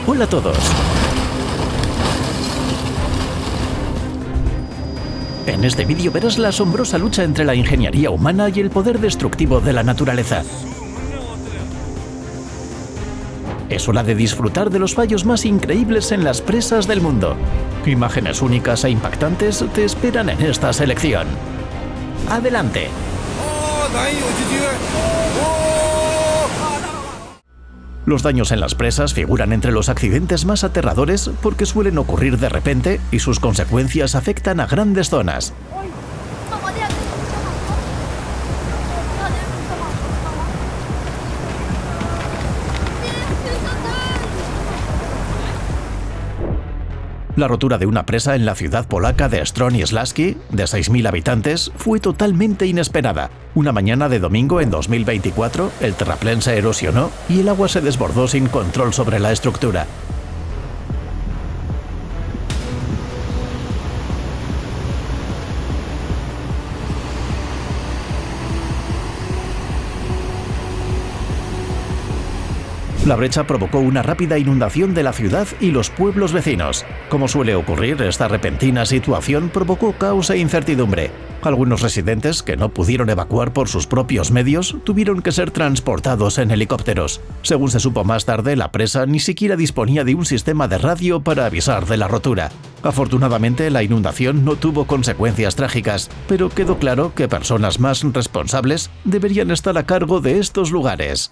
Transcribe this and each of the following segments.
Hola a todos. En este vídeo verás la asombrosa lucha entre la ingeniería humana y el poder destructivo de la naturaleza. Es hora de disfrutar de los fallos más increíbles en las presas del mundo. Imágenes únicas e impactantes te esperan en esta selección. ¡Adelante! Los daños en las presas figuran entre los accidentes más aterradores porque suelen ocurrir de repente y sus consecuencias afectan a grandes zonas. La rotura de una presa en la ciudad polaca de Stronislaski, de 6.000 habitantes, fue totalmente inesperada. Una mañana de domingo en 2024, el terraplén se erosionó y el agua se desbordó sin control sobre la estructura. La brecha provocó una rápida inundación de la ciudad y los pueblos vecinos. Como suele ocurrir, esta repentina situación provocó caos e incertidumbre. Algunos residentes que no pudieron evacuar por sus propios medios tuvieron que ser transportados en helicópteros. Según se supo más tarde, la presa ni siquiera disponía de un sistema de radio para avisar de la rotura. Afortunadamente, la inundación no tuvo consecuencias trágicas, pero quedó claro que personas más responsables deberían estar a cargo de estos lugares.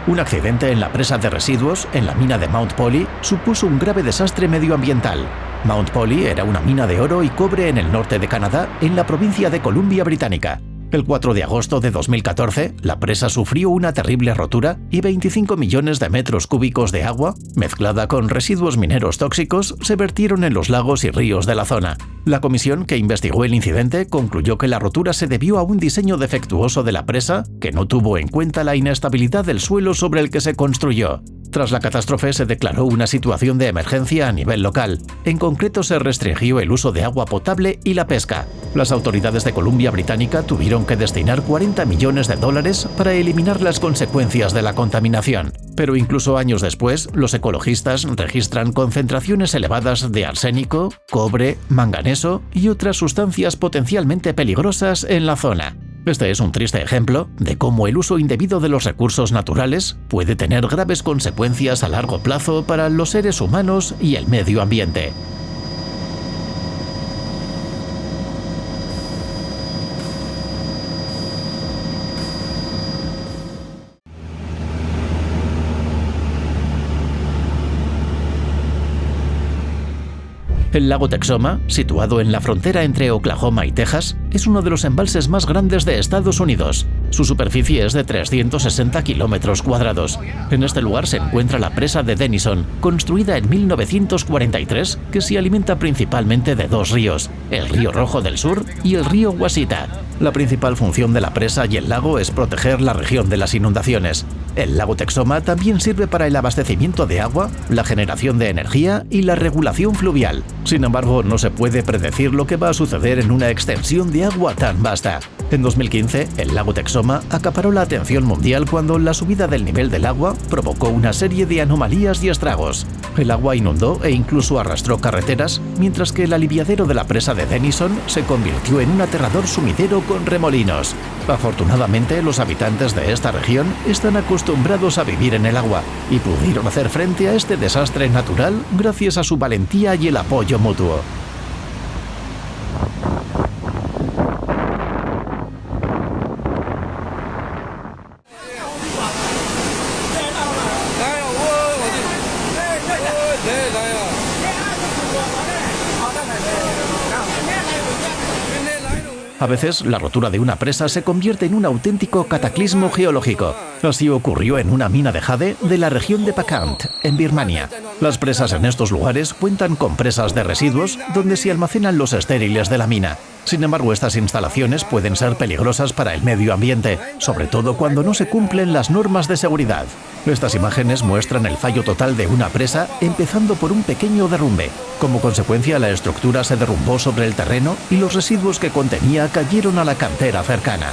Un accidente en la presa de residuos, en la mina de Mount Polley, supuso un grave desastre medioambiental. Mount Polley era una mina de oro y cobre en el norte de Canadá, en la provincia de Columbia Británica. El 4 de agosto de 2014, la presa sufrió una terrible rotura y 25 millones de metros cúbicos de agua, mezclada con residuos mineros tóxicos, se vertieron en los lagos y ríos de la zona. La comisión que investigó el incidente concluyó que la rotura se debió a un diseño defectuoso de la presa que no tuvo en cuenta la inestabilidad del suelo sobre el que se construyó. Tras la catástrofe se declaró una situación de emergencia a nivel local. En concreto se restringió el uso de agua potable y la pesca. Las autoridades de Columbia Británica tuvieron que destinar $40 millones para eliminar las consecuencias de la contaminación. Pero incluso años después, los ecologistas registran concentraciones elevadas de arsénico, cobre, manganeso y otras sustancias potencialmente peligrosas en la zona. Este es un triste ejemplo de cómo el uso indebido de los recursos naturales puede tener graves consecuencias a largo plazo para los seres humanos y el medio ambiente. El lago Texoma, situado en la frontera entre Oklahoma y Texas, es uno de los embalses más grandes de Estados Unidos. Su superficie es de 360 kilómetros cuadrados. En este lugar se encuentra la presa de Denison, construida en 1943, que se alimenta principalmente de dos ríos, el río Rojo del Sur y el río Washita. La principal función de la presa y el lago es proteger la región de las inundaciones. El lago Texoma también sirve para el abastecimiento de agua, la generación de energía y la regulación fluvial. Sin embargo, no se puede predecir lo que va a suceder en una extensión de agua tan vasta. En 2015, el lago Texoma acaparó la atención mundial cuando la subida del nivel del agua provocó una serie de anomalías y estragos. El agua inundó e incluso arrastró carreteras, mientras que el aliviadero de la presa de Denison se convirtió en un aterrador sumidero con remolinos. Afortunadamente, los habitantes de esta región están acostumbrados a vivir en el agua y pudieron hacer frente a este desastre natural gracias a su valentía y el apoyo mutuo. A veces, la rotura de una presa se convierte en un auténtico cataclismo geológico. Así ocurrió en una mina de jade de la región de Pakant, en Birmania. Las presas en estos lugares cuentan con presas de residuos donde se almacenan los estériles de la mina. Sin embargo, estas instalaciones pueden ser peligrosas para el medio ambiente, sobre todo cuando no se cumplen las normas de seguridad. Estas imágenes muestran el fallo total de una presa, empezando por un pequeño derrumbe. Como consecuencia, la estructura se derrumbó sobre el terreno y los residuos que contenía cayeron a la cantera cercana.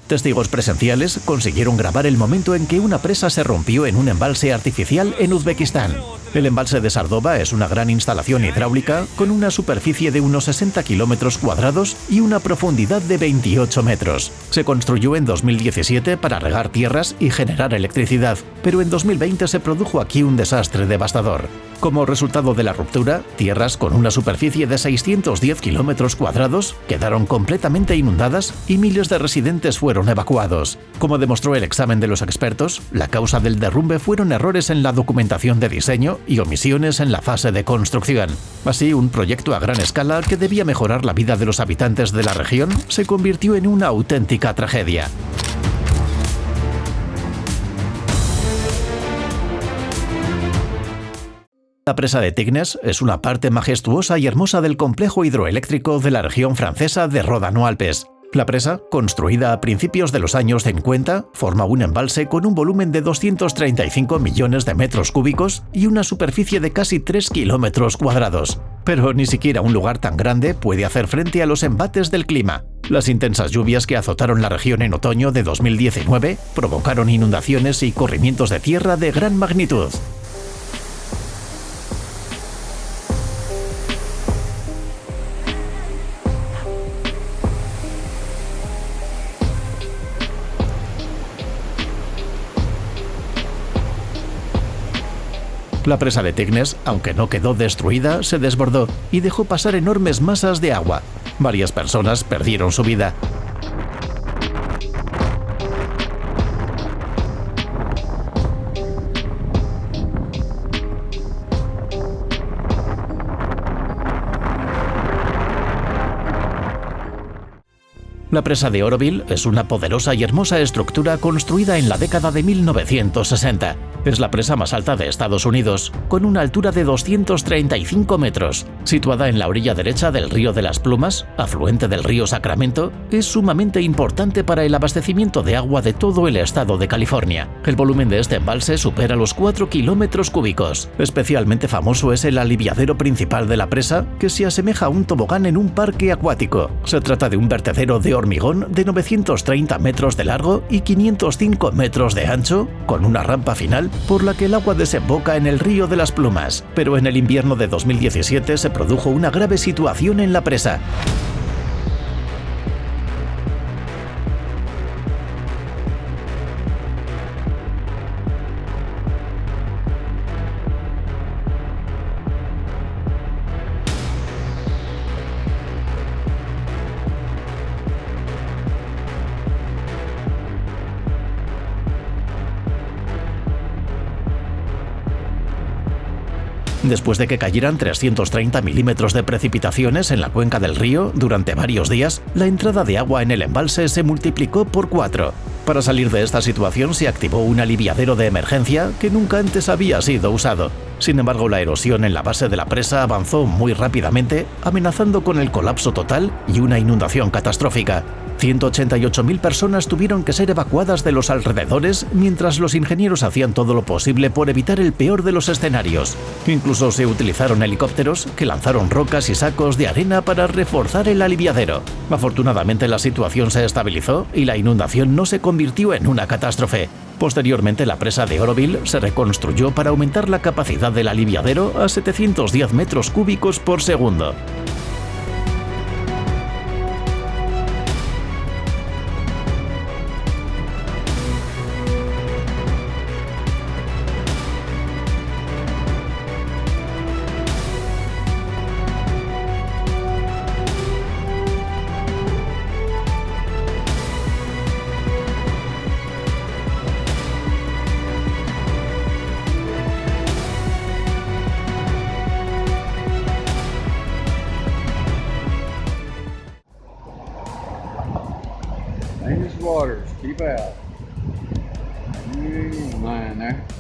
Testigos presenciales consiguieron grabar el momento en que una presa se rompió en un embalse artificial en Uzbekistán. El embalse de Sardova es una gran instalación hidráulica con una superficie de unos 60 kilómetros cuadrados y una profundidad de 28 metros. Se construyó en 2017 para regar tierras y generar electricidad, pero en 2020 se produjo aquí un desastre devastador. Como resultado de la ruptura, tierras con una superficie de 610 kilómetros cuadrados quedaron completamente inundadas y miles de residentes fueron evacuados. Como demostró el examen de los expertos, la causa del derrumbe fueron errores en la documentación de diseño y omisiones en la fase de construcción. Así, un proyecto a gran escala que debía mejorar la vida de los habitantes de la región se convirtió en una auténtica tragedia. La presa de Tignes es una parte majestuosa y hermosa del complejo hidroeléctrico de la región francesa de Ródano-Alpes. La presa, construida a principios de los años 50, forma un embalse con un volumen de 235 millones de metros cúbicos y una superficie de casi 3 kilómetros cuadrados. Pero ni siquiera un lugar tan grande puede hacer frente a los embates del clima. Las intensas lluvias que azotaron la región en otoño de 2019 provocaron inundaciones y corrimientos de tierra de gran magnitud. La presa de Tignes, aunque no quedó destruida, se desbordó y dejó pasar enormes masas de agua. Varias personas perdieron su vida. La presa de Oroville es una poderosa y hermosa estructura construida en la década de 1960. Es la presa más alta de Estados Unidos, con una altura de 235 metros. Situada en la orilla derecha del río de las Plumas, afluente del río Sacramento, es sumamente importante para el abastecimiento de agua de todo el estado de California. El volumen de este embalse supera los 4 kilómetros cúbicos. Especialmente famoso es el aliviadero principal de la presa, que se asemeja a un tobogán en un parque acuático. Se trata de un vertedero de hormigón de 930 metros de largo y 505 metros de ancho, con una rampa final por la que el agua desemboca en el río de las Plumas. Pero en el invierno de 2017 se produjo una grave situación en la presa. Después de que cayeran 330 milímetros de precipitaciones en la cuenca del río durante varios días, la entrada de agua en el embalse se multiplicó por 4. Para salir de esta situación se activó un aliviadero de emergencia que nunca antes había sido usado. Sin embargo, la erosión en la base de la presa avanzó muy rápidamente, amenazando con el colapso total y una inundación catastrófica. 188.000 personas tuvieron que ser evacuadas de los alrededores mientras los ingenieros hacían todo lo posible por evitar el peor de los escenarios. Incluso se utilizaron helicópteros que lanzaron rocas y sacos de arena para reforzar el aliviadero. Afortunadamente, la situación se estabilizó y la inundación no se convirtió en una catástrofe. Posteriormente, la presa de Oroville se reconstruyó para aumentar la capacidad del aliviadero a 710 metros cúbicos por segundo.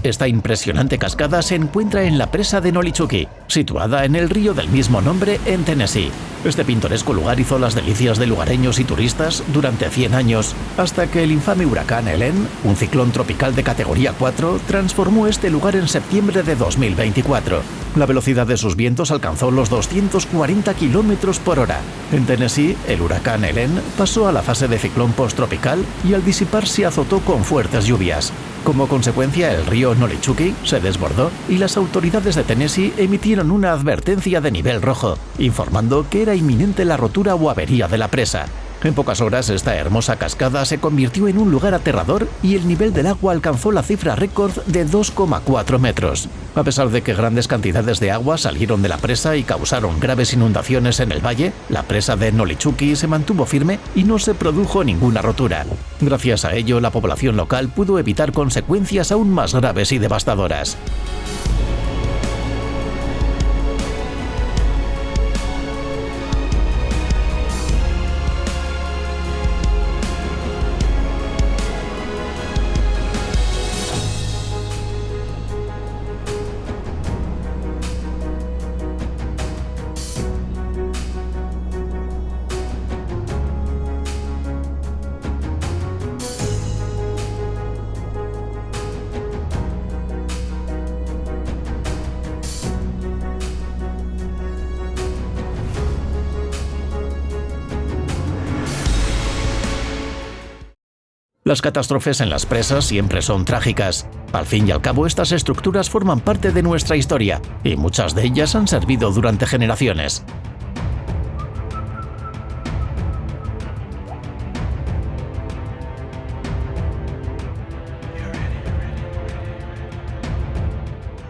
Esta impresionante cascada se encuentra en la presa de Nolichucky, situada en el río del mismo nombre en Tennessee. Este pintoresco lugar hizo las delicias de lugareños y turistas durante 100 años, hasta que el infame huracán Helene, un ciclón tropical de categoría 4, transformó este lugar en septiembre de 2024. La velocidad de sus vientos alcanzó los 240 km por hora. En Tennessee, el huracán Helene pasó a la fase de ciclón posttropical y al disiparse azotó con fuertes lluvias. Como consecuencia, el río Nolichucky se desbordó y las autoridades de Tennessee emitieron una advertencia de nivel rojo, informando que era inminente la rotura o avería de la presa. En pocas horas, esta hermosa cascada se convirtió en un lugar aterrador y el nivel del agua alcanzó la cifra récord de 2,4 metros. A pesar de que grandes cantidades de agua salieron de la presa y causaron graves inundaciones en el valle, la presa de Nolichucky se mantuvo firme y no se produjo ninguna rotura. Gracias a ello, la población local pudo evitar consecuencias aún más graves y devastadoras. Las catástrofes en las presas siempre son trágicas. Al fin y al cabo, estas estructuras forman parte de nuestra historia, y muchas de ellas han servido durante generaciones.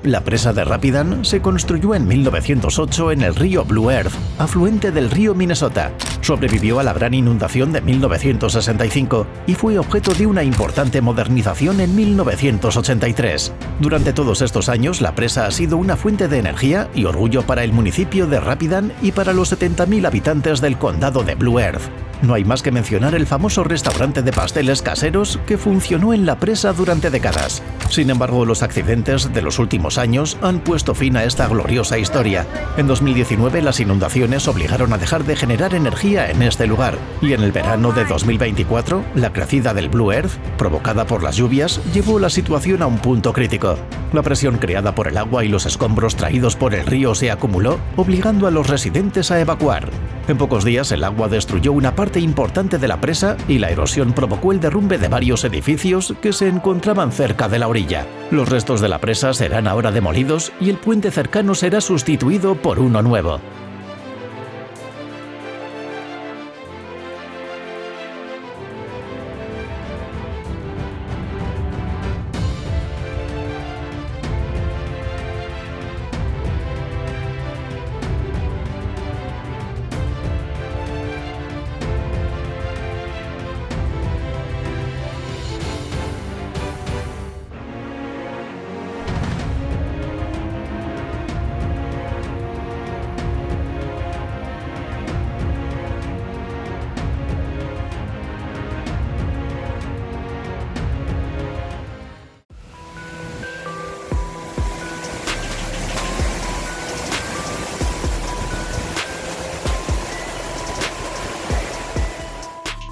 La presa de Rapidan se construyó en 1908 en el río Blue Earth, afluente del río Minnesota. Sobrevivió a la gran inundación de 1965 y fue objeto de una importante modernización en 1983. Durante todos estos años, la presa ha sido una fuente de energía y orgullo para el municipio de Rapidan y para los 70.000 habitantes del condado de Blue Earth. No hay más que mencionar el famoso restaurante de pasteles caseros que funcionó en la presa durante décadas. Sin embargo, los accidentes de los últimos años han puesto fin a esta gloriosa historia. En 2019, las inundaciones obligaron a dejar de generar energía en este lugar, y en el verano de 2024, la crecida del Blue Earth, provocada por las lluvias, llevó la situación a un punto crítico. La presión creada por el agua y los escombros traídos por el río se acumuló, obligando a los residentes a evacuar. En pocos días, el agua destruyó una parte importante de la presa y la erosión provocó el derrumbe de varios edificios que se encontraban cerca de la orilla. Los restos de la presa serán ahora demolidos y el puente cercano será sustituido por uno nuevo.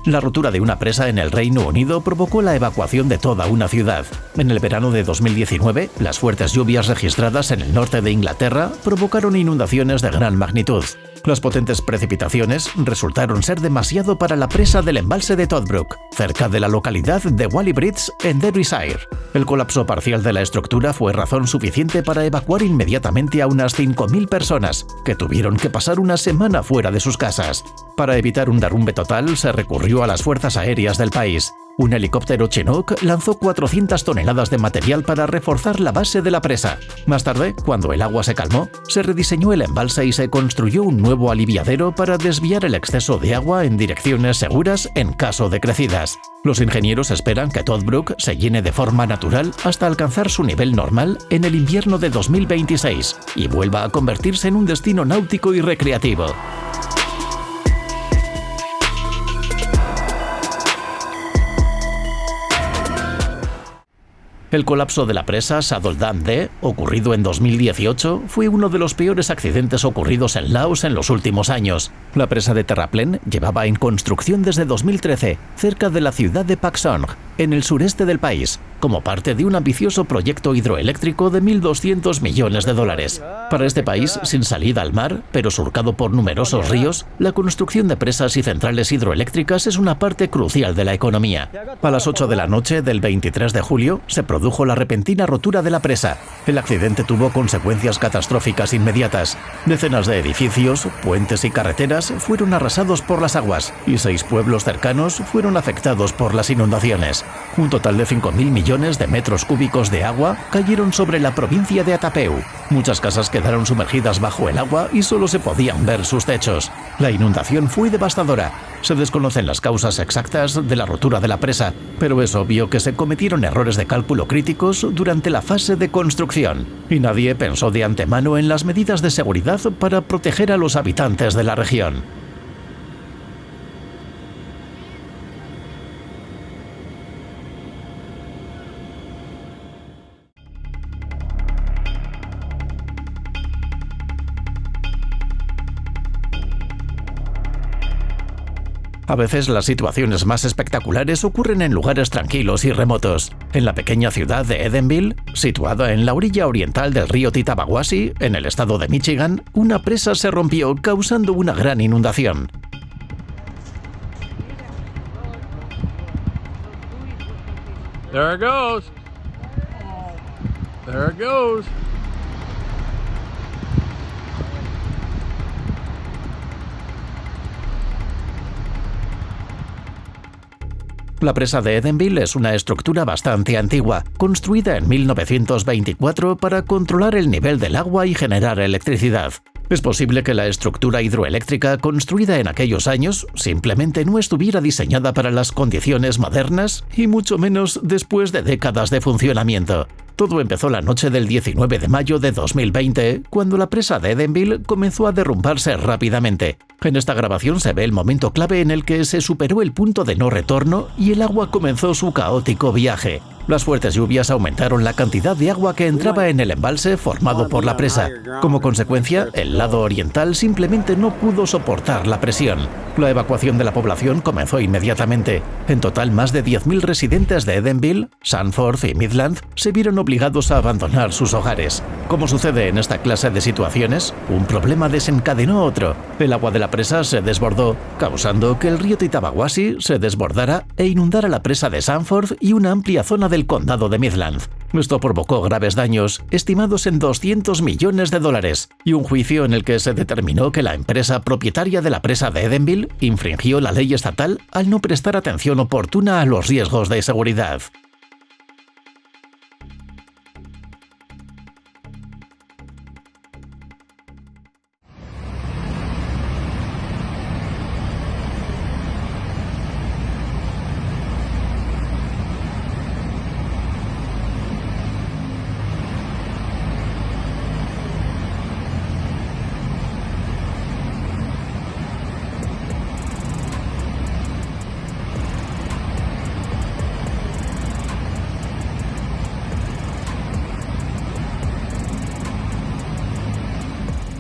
La rotura de una presa en el Reino Unido provocó la evacuación de toda una ciudad. En el verano de 2019, las fuertes lluvias registradas en el norte de Inglaterra provocaron inundaciones de gran magnitud. Las potentes precipitaciones resultaron ser demasiado para la presa del embalse de Toddbrook, cerca de la localidad de Whalley Bridge en Derbyshire. El colapso parcial de la estructura fue razón suficiente para evacuar inmediatamente a unas 5.000 personas, que tuvieron que pasar una semana fuera de sus casas. Para evitar un derrumbe total, se recurrió a las fuerzas aéreas del país. Un helicóptero Chinook lanzó 400 toneladas de material para reforzar la base de la presa. Más tarde, cuando el agua se calmó, se rediseñó el embalse y se construyó un nuevo aliviadero para desviar el exceso de agua en direcciones seguras en caso de crecidas. Los ingenieros esperan que Toddbrook se llene de forma natural hasta alcanzar su nivel normal en el invierno de 2026 y vuelva a convertirse en un destino náutico y recreativo. El colapso de la presa Saddle Dam D, ocurrido en 2018, fue uno de los peores accidentes ocurridos en Laos en los últimos años. La presa de Terraplén llevaba en construcción desde 2013, cerca de la ciudad de Pak Song, en el sureste del país, como parte de un ambicioso proyecto hidroeléctrico de $1.200 millones. Para este país, sin salida al mar, pero surcado por numerosos ríos, la construcción de presas y centrales hidroeléctricas es una parte crucial de la economía. A las 8 de la noche del 23 de julio, se produjo la repentina rotura de la presa. El accidente tuvo consecuencias catastróficas inmediatas. Decenas de edificios, puentes y carreteras fueron arrasados por las aguas y 6 pueblos cercanos fueron afectados por las inundaciones. Un total de 5.000 millones de metros cúbicos de agua cayeron sobre la provincia de Attapeu. Muchas casas quedaron sumergidas bajo el agua y solo se podían ver sus techos. La inundación fue devastadora. Se desconocen las causas exactas de la rotura de la presa, pero es obvio que se cometieron errores de cálculo críticos durante la fase de construcción, y nadie pensó de antemano en las medidas de seguridad para proteger a los habitantes de la región. A veces las situaciones más espectaculares ocurren en lugares tranquilos y remotos. En la pequeña ciudad de Edenville, situada en la orilla oriental del río Tittabawassee, en el estado de Michigan, una presa se rompió causando una gran inundación. There it goes. There it goes. La presa de Edenville es una estructura bastante antigua, construida en 1924 para controlar el nivel del agua y generar electricidad. Es posible que la estructura hidroeléctrica construida en aquellos años simplemente no estuviera diseñada para las condiciones modernas y mucho menos después de décadas de funcionamiento. Todo empezó la noche del 19 de mayo de 2020, cuando la presa de Edenville comenzó a derrumbarse rápidamente. En esta grabación se ve el momento clave en el que se superó el punto de no retorno y el agua comenzó su caótico viaje. Las fuertes lluvias aumentaron la cantidad de agua que entraba en el embalse formado por la presa. Como consecuencia, el lado oriental simplemente no pudo soportar la presión. La evacuación de la población comenzó inmediatamente. En total, más de 10.000 residentes de Edenville, Sanford y Midland se vieron obligados a abandonar sus hogares. Como sucede en esta clase de situaciones, un problema desencadenó otro. El agua de la presa se desbordó, causando que el río Tittabawassee se desbordara e inundara la presa de Sanford y una amplia zona del condado de Midland. Esto provocó graves daños, estimados en $200 millones, y un juicio en el que se determinó que la empresa propietaria de la presa de Edenville infringió la ley estatal al no prestar atención oportuna a los riesgos de seguridad.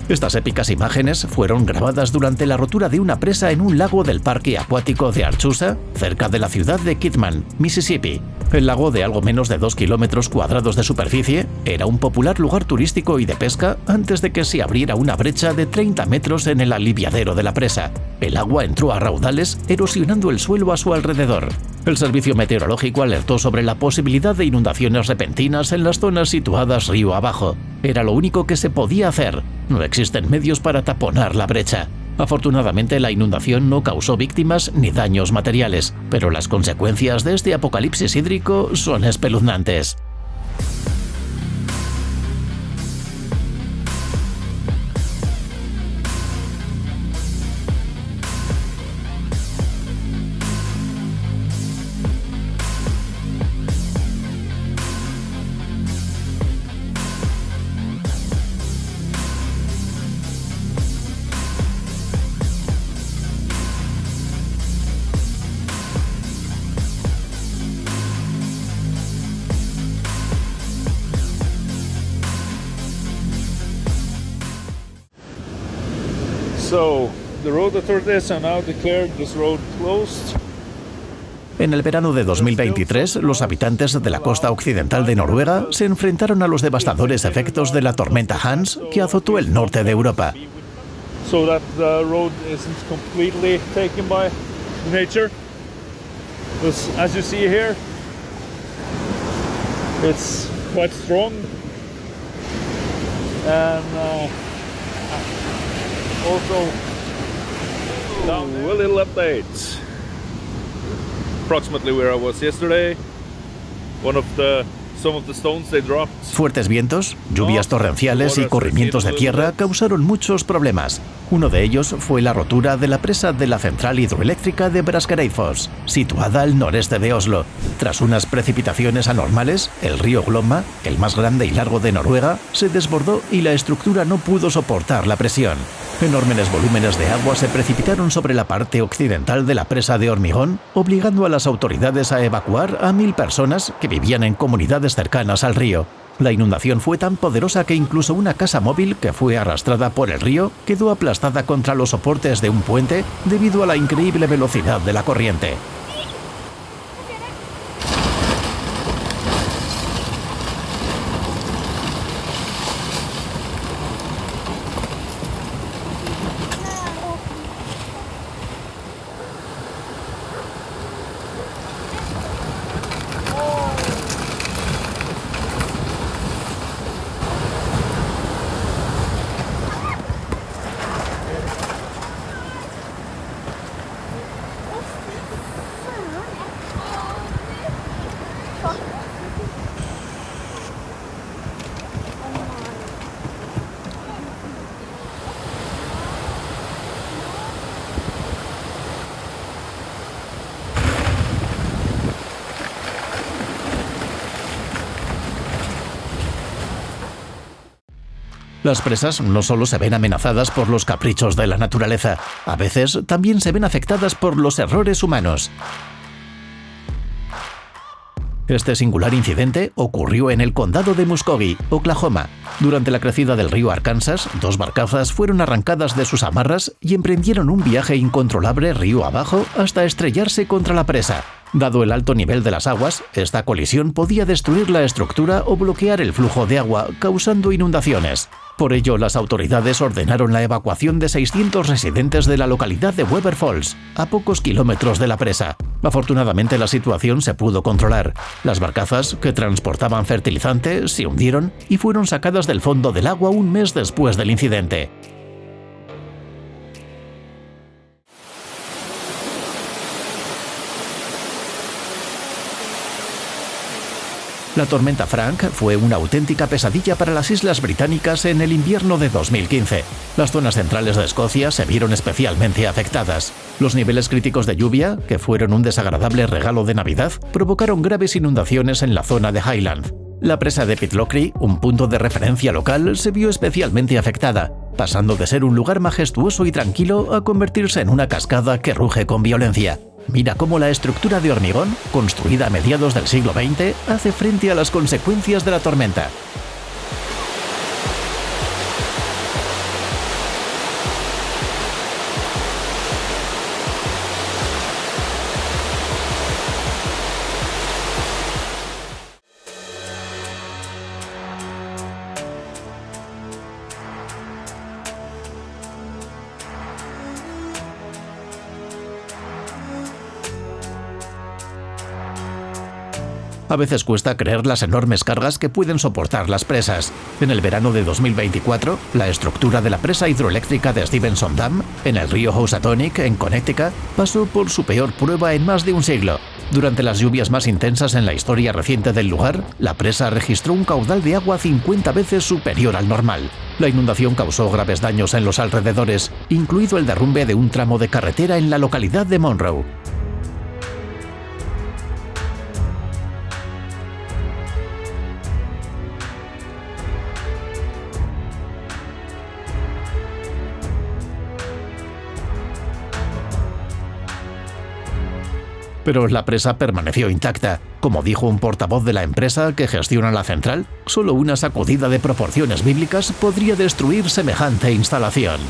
Estas épicas imágenes fueron grabadas durante la rotura de una presa en un lago del parque acuático de Archusa, cerca de la ciudad de Kidman, Mississippi. El lago, de algo menos de 2 kilómetros cuadrados de superficie, era un popular lugar turístico y de pesca antes de que se abriera una brecha de 30 metros en el aliviadero de la presa. El agua entró a raudales, erosionando el suelo a su alrededor. El servicio meteorológico alertó sobre la posibilidad de inundaciones repentinas en las zonas situadas río abajo. Era lo único que se podía hacer. No existen medios para taponar la brecha. Afortunadamente, la inundación no causó víctimas ni daños materiales, pero las consecuencias de este apocalipsis hídrico son espeluznantes. So, the road authorities have now declared this road closed. En el verano de 2023, los habitantes de la costa occidental de Noruega se enfrentaron a los devastadores efectos de la tormenta Hans que azotó el norte de Europa. So that the road isn't completely taken by nature. Because as you see here, it's quite strong. And also, a little update. Approximately where I was yesterday, some of the stones they dropped. Fuertes vientos, lluvias torrenciales y corrimientos de tierra causaron muchos problemas. Uno de ellos fue la rotura de la presa de la central hidroeléctrica de Braskereidfoss, situada al noreste de Oslo. Tras unas precipitaciones anormales, el río Glomma, el más grande y largo de Noruega, se desbordó y la estructura no pudo soportar la presión. Enormes volúmenes de agua se precipitaron sobre la parte occidental de la presa de Hormigón, obligando a las autoridades a evacuar a 1000 personas que vivían en comunidades cercanas al río. La inundación fue tan poderosa que incluso una casa móvil que fue arrastrada por el río quedó aplastada contra los soportes de un puente debido a la increíble velocidad de la corriente. Las presas no solo se ven amenazadas por los caprichos de la naturaleza, a veces también se ven afectadas por los errores humanos. Este singular incidente ocurrió en el condado de Muskogee, Oklahoma. Durante la crecida del río Arkansas, 2 barcazas fueron arrancadas de sus amarras y emprendieron un viaje incontrolable río abajo hasta estrellarse contra la presa. Dado el alto nivel de las aguas, esta colisión podía destruir la estructura o bloquear el flujo de agua, causando inundaciones. Por ello, las autoridades ordenaron la evacuación de 600 residentes de la localidad de Weber Falls, a pocos kilómetros de la presa. Afortunadamente, la situación se pudo controlar. Las barcazas que transportaban fertilizante se hundieron y fueron sacadas del fondo del agua un mes después del incidente. La tormenta Frank fue una auténtica pesadilla para las islas británicas en el invierno de 2015. Las zonas centrales de Escocia se vieron especialmente afectadas. Los niveles críticos de lluvia, que fueron un desagradable regalo de Navidad, provocaron graves inundaciones en la zona de Highland. La presa de Pitlochry, un punto de referencia local, se vio especialmente afectada, pasando de ser un lugar majestuoso y tranquilo a convertirse en una cascada que ruge con violencia. Mira cómo la estructura de hormigón, construida a mediados del siglo XX, hace frente a las consecuencias de la tormenta. A veces cuesta creer las enormes cargas que pueden soportar las presas. En el verano de 2024, la estructura de la presa hidroeléctrica de Stevenson Dam, en el río Housatonic, en Connecticut, pasó por su peor prueba en más de un siglo. Durante las lluvias más intensas en la historia reciente del lugar, la presa registró un caudal de agua 50 veces superior al normal. La inundación causó graves daños en los alrededores, incluido el derrumbe de un tramo de carretera en la localidad de Monroe. Pero la presa permaneció intacta. Como dijo un portavoz de la empresa que gestiona la central, solo una sacudida de proporciones bíblicas podría destruir semejante instalación.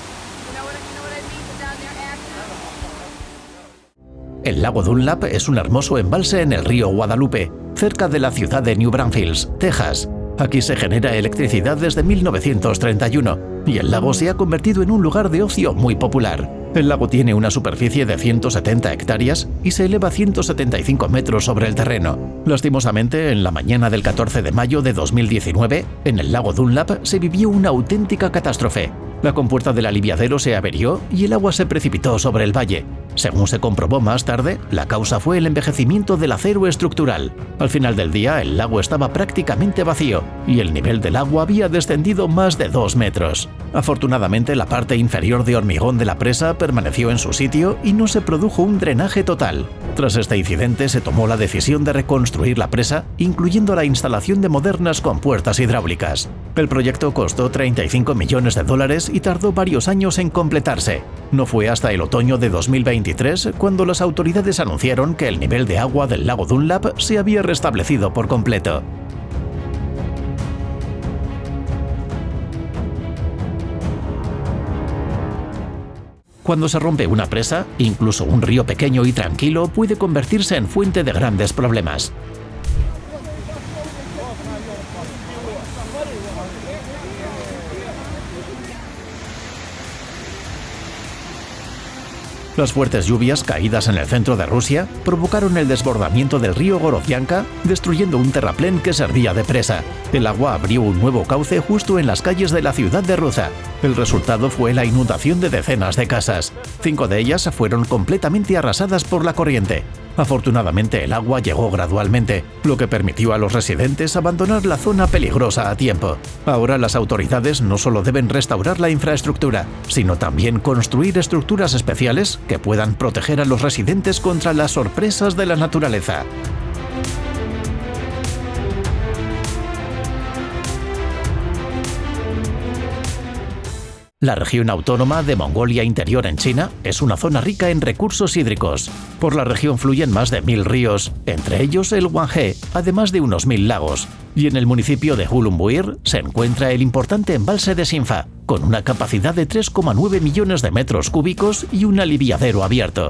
El lago Dunlap es un hermoso embalse en el río Guadalupe, cerca de la ciudad de New Braunfels, Texas. Aquí se genera electricidad desde 1931 y el lago se ha convertido en un lugar de ocio muy popular. El lago tiene una superficie de 170 hectáreas y se eleva 175 metros sobre el terreno. Lastimosamente, en la mañana del 14 de mayo de 2019, en el lago Dunlap se vivió una auténtica catástrofe. La compuerta del aliviadero se averió y el agua se precipitó sobre el valle. Según se comprobó más tarde, la causa fue el envejecimiento del acero estructural. Al final del día, el lago estaba prácticamente vacío y el nivel del agua había descendido más de 2 metros. Afortunadamente, la parte inferior de hormigón de la presa permaneció en su sitio y no se produjo un drenaje total. Tras este incidente, se tomó la decisión de reconstruir la presa, incluyendo la instalación de modernas compuertas hidráulicas. El proyecto costó $35 millones y tardó varios años en completarse. No fue hasta el otoño de 2023 cuando las autoridades anunciaron que el nivel de agua del lago Dunlap se había restablecido por completo. Cuando se rompe una presa, incluso un río pequeño y tranquilo puede convertirse en fuente de grandes problemas. Las fuertes lluvias caídas en el centro de Rusia provocaron el desbordamiento del río Gorodianka, destruyendo un terraplén que servía de presa. El agua abrió un nuevo cauce justo en las calles de la ciudad de Ruza. El resultado fue la inundación de decenas de casas. 5 de ellas fueron completamente arrasadas por la corriente. Afortunadamente, el agua llegó gradualmente, lo que permitió a los residentes abandonar la zona peligrosa a tiempo. Ahora las autoridades no solo deben restaurar la infraestructura, sino también construir estructuras especiales que puedan proteger a los residentes contra las sorpresas de la naturaleza. La región autónoma de Mongolia Interior en China es una zona rica en recursos hídricos. Por la región fluyen más de 1000 ríos, entre ellos el Hwanghae, además de unos 1000 lagos. Y en el municipio de Hulunbuir se encuentra el importante embalse de Sinfa, con una capacidad de 3,9 millones de metros cúbicos y un aliviadero abierto.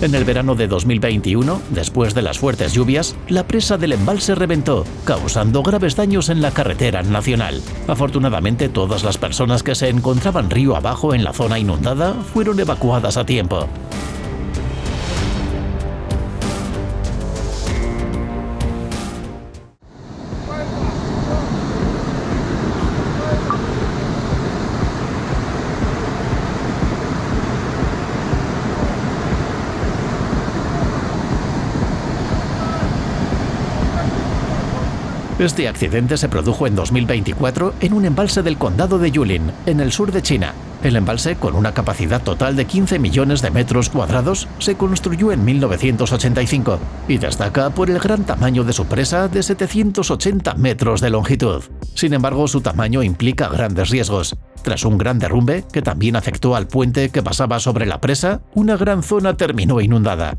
En el verano de 2021, después de las fuertes lluvias, la presa del embalse reventó, causando graves daños en la carretera nacional. Afortunadamente, todas las personas que se encontraban río abajo en la zona inundada fueron evacuadas a tiempo. Este accidente se produjo en 2024 en un embalse del condado de Yulin, en el sur de China. El embalse, con una capacidad total de 15 millones de metros cuadrados, se construyó en 1985 y destaca por el gran tamaño de su presa de 780 metros de longitud. Sin embargo, su tamaño implica grandes riesgos. Tras un gran derrumbe, que también afectó al puente que pasaba sobre la presa, una gran zona terminó inundada.